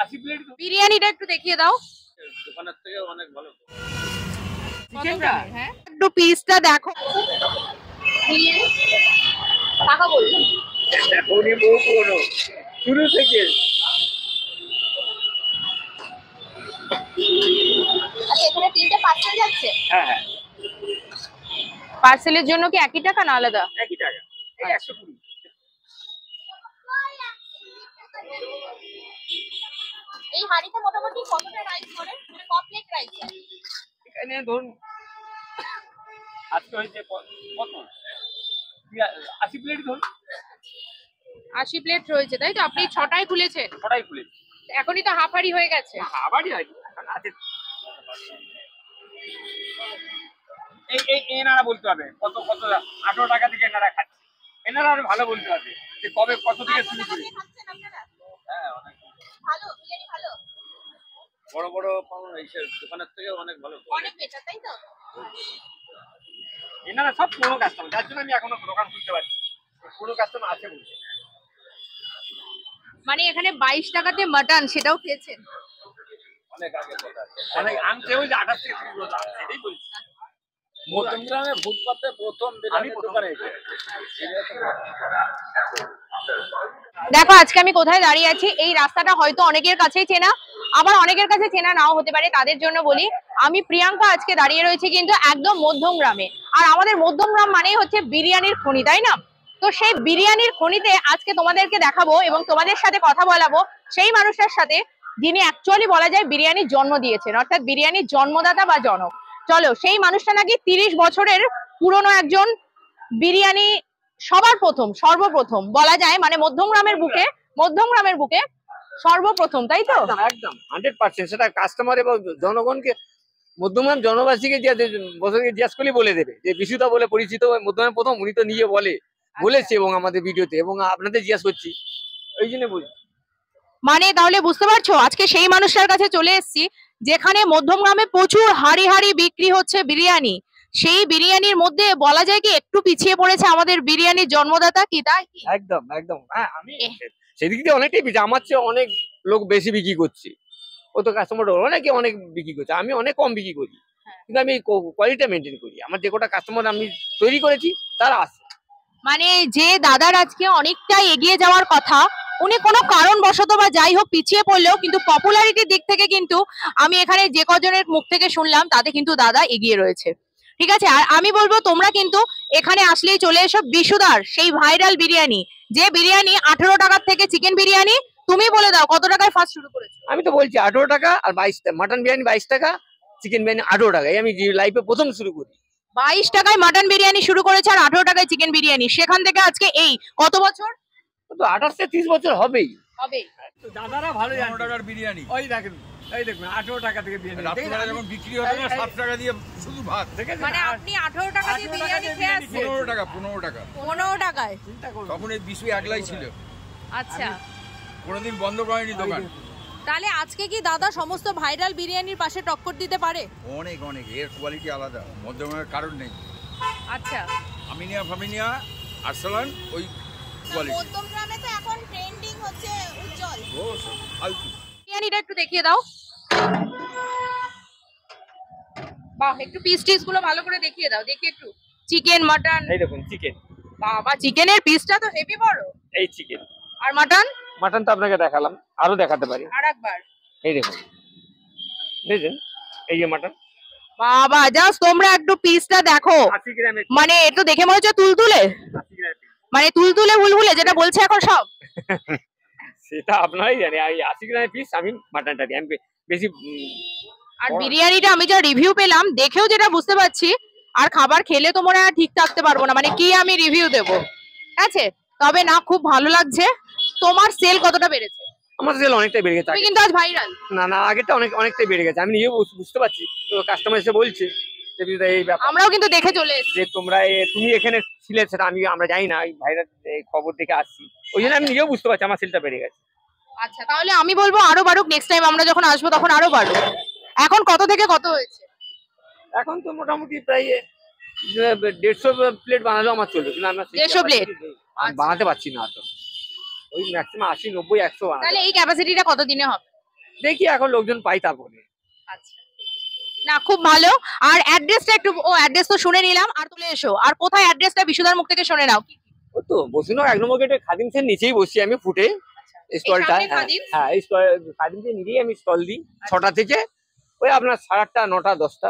80 plate বিরিয়ানিটা একটু দেখিয়ে দাও। দোকানের থেকে অনেক ভালো। চিকেনটা হ্যাঁ একটু পিসটা দেখো। টাকা বলুন। এখনই বহু পুরনো শুরু থেকে। আচ্ছা এখানে তিনটে পার্সেল যাচ্ছে। হ্যাঁ হ্যাঁ পার্সেলের জন্য কি একই টাকা না আলাদা? একই টাকা, এই 120। এই হাঁড়িতে মোটামুটি কতটা রাইস করে, মানে ক প্লেট রাইস হয়? এখানে ধরুন আজকে হয়েছে কত 80 প্লেট ধরুন। 80 প্লেট রয়েছে তাই তো? আপনি 6টায় খুলেছেন? 6টায় খুলেছি। এখনই তো হাফ হাঁড়ি হয়ে গেছে। আবারই হয়নি এখন আছে। এই এনারা বলতে হবে কত 18 টাকা থেকে এনারা খাচ্ছে। এনারা আরো ভালো বলতে হবে যে কবে কত থেকে শুরু করে। হ্যাঁ অনেক ভালো বিরিয়ানি, ভালো বড় বড় দোকানের থেকে অনেক ভালো। অনেক বেটার তাই তো? এনারা সব পুরো কাস্টমার, যার জন্য আমি এখনো দোকান খুলতে পারছি। পুরো কাস্টমার আছে বলছে। মানে এখানে 22 টাকাতে মাটন, সেটাও খেয়েছেন? অনেক আগে কথা আছে, অনেক আনতে হইলে 28 থেকে 30 বছর আছে, এটাই বলছি। মধ্যমগ্রামে ফুটপাতে প্রথম বিরিয়ানি দোকানে। দেখো আজকে আমি কোথায় দাঁড়িয়ে আছি। এই রাস্তাটা হয়তো অনেকের কাছেই চেনা, আবার অনেকের কাছে চেনা নাও হতে পারে। তাদের জন্য বলি, আমি প্রিয়াঙ্কা আজকে দাঁড়িয়ে রয়েছে কিন্তু একদম মধ্যমগ্রামে। আর আমাদের মধ্যমগ্রাম মানেই হচ্ছে বিরিয়ানির খনি, তাই না? তো সেই বিরিয়ানির খনিতে আজকে তোমাদেরকে দেখাবো এবং তোমাদের সাথে কথা বলাবো সেই মানুষটার সাথে যিনি অ্যাকচুয়ালি বলা যায় বিরিয়ানির জন্ম দিয়েছেন, অর্থাৎ বিরিয়ানির জন্মদাতা বা জনক। চলো, সেই মানুষটা নাকি 30 বছরের পুরনো একজন বিরিয়ানি, সবার প্রথম সর্বপ্রথম বলা যায়, মানে মধ্যমগ্রামের বুকে সর্বপ্রথম, তাই তো? একদম 100%। সেটা কাস্টমার এবং জনগণকে, মধ্যমগ্রাম জনবাসীকে জিজ্ঞাসা করলে বলে দেবে যে বিশুদা বলে পরিচিত মধ্যমগ্রাম প্রথম, উনি তো নিজে বলেছে এবং আমাদের ভিডিওতে, এবং আপনাদের জিজ্ঞাসা করছি ওই জন্য বলছি। মানে তাহলে বুঝতে পারছো, আজকে সেই মানুষটার কাছে চলে এসেছি যেখানে মধ্যমগ্রামে প্রচুর হাড়ি হাড়ি বিক্রি হচ্ছে বিরিয়ানি। সেই বিরিয়ানির মধ্যে বলা যায় কি একটু পিছিয়ে পড়েছে আমাদের বিরিয়ানির জন্মদাতা, কি তাই? একদম একদম। হ্যাঁ আমি সেদিক দিয়ে অনেকটাই পিছিয়ে, আমার চেয়ে অনেক লোক বেশি বিক্রি করছে। ও তো কাস্টমার অনেক বিক্রি করছে, আমি অনেক কম বিক্রি করি, কিন্তু আমি কোয়ালিটি মেনটেন করি। আমার যে কটা কাস্টমার আমি তৈরি করেছি তারা আসে। মানে যে দাদার আজকে অনেকটাই এগিয়ে যাওয়ার কথা, উনি কোনো কারণবশত বা যাই হোক পিছিয়ে পড়লেও কিন্তু পপুলারিটির দিক থেকে কিন্তু আমি এখানে যে কজনের মুখ থেকে শুনলাম তাতে কিন্তু দাদা এগিয়ে রয়েছে। ঠিক আছে, আর আমি বলবো তোমরা কিন্তু এখানে আসলেই চলে এসো বিশুদার সেই ভাইরাল বিরিয়ানি, যে বিরিয়ানি 18 টাকার থেকে চিকেন বিরিয়ানি। তুমি বলে দাও কত টাকায় ফার্স্ট শুরু করেছো? আমি তো বলছি 18 টাকা আর 22 টাকা, মাটন বিরিয়ানি 22 টাকা, চিকেন বিরিয়ানি 18 টাকা। আমি লাইফে প্রথম শুরু করি। 22 টাকায় মাটন বিরিয়ানি শুরু করেছে আর 18 টাকায় চিকেন বিরিয়ানি। সেখান থেকে আজকে এই কত বছর? তো 28 থেকে 30 বছর হবেই। দাদারা ভালো 15 টাকার বিরিয়ানি, ওই দেখেন 18 টাকা থেকে বিরিয়ানি রাত্রিবেলা যখন বিক্রি হবে না 7 টাকা দিয়ে শুধু ভাত, মানে আপনি 18 টাকা দিয়ে বিরিয়ানি খেয়ে আসছেন? 15 টাকা 15 টাকায়। তখন এই বিশু একলাই ছিল, আচ্ছা, কোনোদিন বন্ধ করেনি দোকান। তাহলে আজকে কি দাদা সমস্ত ভাইরাল বিরিয়ানির পাশে টক্কর দিতে পারে? অনেক অনেক, এর কোয়ালিটি আলাদা, মধ্যমের কারণ নেই। আচ্ছা, ফামিনিয়া আরসালান ওই কোয়ালিটি। মধ্যমগ্রামে তো এখন ট্রেন্ডিং হচ্ছে উজ্জ্বল। ও ফালতু। বিরিয়ানিটা একটু দেখিয়ে দাও। বাহ, একটু পিস টিস গুলো ভালো করে দেখিয়ে দাও, দেখি একটু। চিকেন, মাটন, এই দেখুন চিকেন। বাবা চিকেনের পিসটা তো হেভি বড়। এই চিকেন। আর মাটন? মাটন তো আপনাকে দেখালাম, আরো দেখাতে পারি। আরেকবার। এই দেখুন, দেখেন এই যে মাটন। বাবা জাস্ট তোমরা একটু পিসটা দেখো, 80 গ্রামের। মানে একটু দেখে মনে হচ্ছে তুলতুলে, 80 গ্রামের, মানে তুলতুলে হুলহুলে যেটা বলছে এখন সব। সেটা আপনারাই জানেন। এই 80 গ্রামের পিস আমি মাটনটা দিই, আমি বেশি। আর বিরিয়ানিটা আমি যা রিভিউ পেলাম, দেখেও যেটা বুঝতে পারছি, আর খাবার খেলে তো মনে হয় ঠিক থাকতে পারবো না, মানে কি আমি রিভিউ দেবো। ঠিক আছে, তবে না খুব ভালো লাগছে। তোমার সেল কতটা বেড়েছে? আমার সেল অনেকটাই বেড়ে গেছে। তুমি কিন্তু আজ ভাইরাল। না আগেরটা অনেকটাই বেড়ে গেছে, আমি নিজেও বুঝতে পারছি। তো কাস্টমার এসে বলছে যে এই ব্যাপার, আমরাও কিন্তু দেখে চলে এসেছি যে তুমি এখানে ছিলে, সেটা আমরা জানি না, এই ভাইরাল খবর দেখে আসছি, ওই জন্য আমি নিজেও বুঝতে পারছি আমার সেলটা বেড়ে গেছে। আচ্ছা, তাহলে আমি বলবো আরো বাড়ুক, নেক্সট টাইম আমরা যখন আসবো তখন আরো বাড়ুক। এখন কত থেকে কত হয়েছে? এখন তো মোটামুটি প্রায় 150 প্লেট বানালেও আমার চলবে, কিন্তু আমরা 150 প্লেট বানাতে পারছি না তো। ওই ম্যাক্সিমাম 80, 90, 100 বানাতে তাহলে পারি। এই ক্যাপাসিটিটা কত দিনে হবে? দেখি এখন লোকজন পাই তারপরে। আচ্ছা, না খুব ভালো। আর অ্যাড্রেসটা একটু, ও অ্যাড্রেস তো শুনে নিলাম, আর তুলে এসো। আর কোথায় অ্যাড্রেসটা বিশুদার মুখ থেকে শুনে নাও। ও তো বসুনক 1 নম্বর গেটে খাদিমসের নিচেই বসছি আমি ফুটে স্টলটা। সামনে খাদিমস? হ্যাঁ এই খাদিমসের নিচেই আমি স্টল দিই 6টা থেকে ওই আপনার 8:30, 9টা, 10টা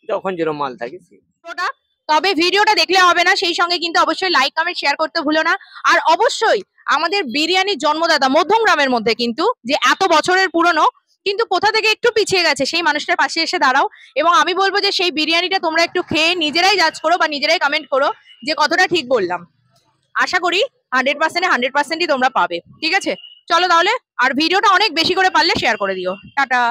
যখন যেরকম মাল থাকে। পুরোটা। তবে ভিডিওটা দেখলে হবে না, সেই সঙ্গে কিন্তু অবশ্যই লাইক কমেন্ট শেয়ার করতে ভুলো না। আর অবশ্যই আমাদের বিরিয়ানির জন্মদাতা মধ্যমগ্রামের মধ্যে কিন্তু, যে এত বছরের পুরনো কিন্তু কোথা থেকে একটু পিছিয়ে গেছে, সেই মানুষটার পাশে এসে দাঁড়াও। এবং আমি বলবো যে সেই বিরিয়ানিটা তোমরা একটু খেয়ে নিজেরাই জাজ করো বা নিজেরাই কমেন্ট করো যে কতটা ঠিক বললাম। আশা করি 100%-এ 100%ই তোমরা পাবে। ঠিক আছে, চলো তাহলে। আর ভিডিওটা অনেক বেশি করে পারলে শেয়ার করে দিও। টাটা।